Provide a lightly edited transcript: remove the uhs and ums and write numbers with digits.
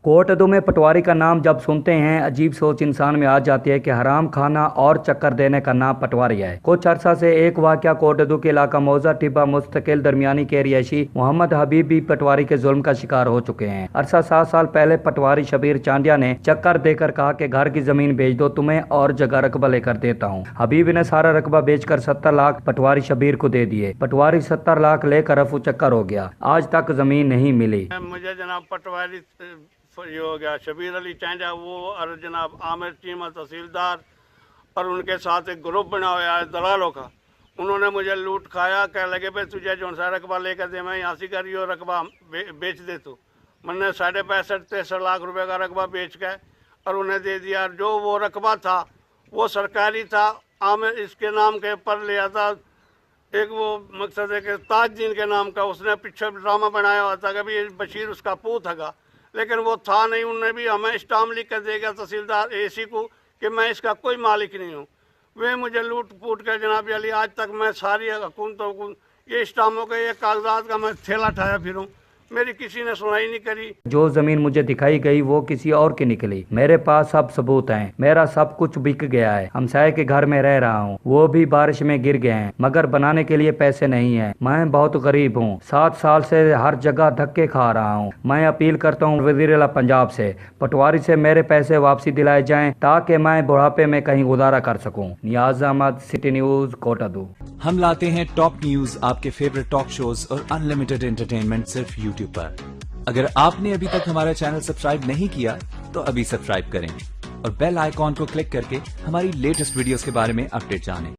कोटदू में पटवारी का नाम जब सुनते हैं अजीब सोच इंसान में आ जाती है कि हराम खाना और चक्कर देने का नाम पटवारी है। कुछ अरसा से एक वाकया कोटदू के इलाका मौजा टिब्बा मुस्तकिल दरमियानी के रिहायशी मोहम्मद हबीब भी पटवारी के जुल्म का शिकार हो चुके हैं। अरसा 7 साल पहले पटवारी शबीर चांडिया ने चक्कर देकर कहा कि घर की जमीन बेच दो, तुम्हें और जगह रकबा लेकर देता हूँ। हबीब ने सारा रकबा बेचकर 70 लाख पटवारी शबीर को दे दिए। पटवारी 70 लाख लेकर रफू चक्कर हो गया, आज तक जमीन नहीं मिली। मुझे जनाब पटवारी ये हो गया शबीर अली चांडिया वो और जनाब आमिर चीमा तहसीलदार और उनके साथ एक ग्रुप बना हुआ है दलालों का। उन्होंने मुझे लूट खाया, कह लगे भाई तुझे जो सा रकबा लेकर दे, मैं यहाँ से करियो रकबा बेच दे तू। मैंने 65-63 लाख रुपए का रकबा बेच के और उन्हें दे दिया। जो वो रकबा था वो सरकारी था, आमिर इसके नाम के पर लिया था। एक वो मकसद है कि ताजदीन के नाम का उसने पीछे ड्रामा बनाया हुआ था कि भाई बशीर उसका पूत था, लेकिन वो था नहीं। उन्होंने भी हमें स्टाम्प लिख कर दे गया तहसीलदार एसी को कि मैं इसका कोई मालिक नहीं हूँ। वे मुझे लूट पूट कर जनाब अली आज तक मैं सारी हुकूमतों को ये स्टाम्पों के ये कागजात का मैं थैला ठाया फिरूँ, मेरी किसी ने सुनाई नहीं करी। जो जमीन मुझे दिखाई गई वो किसी और की निकली। मेरे पास सब सबूत हैं, मेरा सब कुछ बिक गया है। हमसाये के घर में रह रहा हूँ, वो भी बारिश में गिर गए हैं, मगर बनाने के लिए पैसे नहीं है। मैं बहुत गरीब हूँ, 7 साल से हर जगह धक्के खा रहा हूँ। मैं अपील करता हूँ वजीर आला पंजाब से, पटवारी से मेरे पैसे वापसी दिलाए जाएं ताकि मैं बुढ़ापे में कहीं गुजारा कर सकूँ। नियाज अहमद, सिटी न्यूज, कोटदू। हम लाते हैं टॉप न्यूज, आपके फेवरेट टॉक शोज और अनलिमिटेड एंटरटेनमेंट सिर्फ यूट्यूब पर। अगर आपने अभी तक हमारा चैनल सब्सक्राइब नहीं किया तो अभी सब्सक्राइब करें और बेल आइकॉन को क्लिक करके हमारी लेटेस्ट वीडियोस के बारे में अपडेट जानें।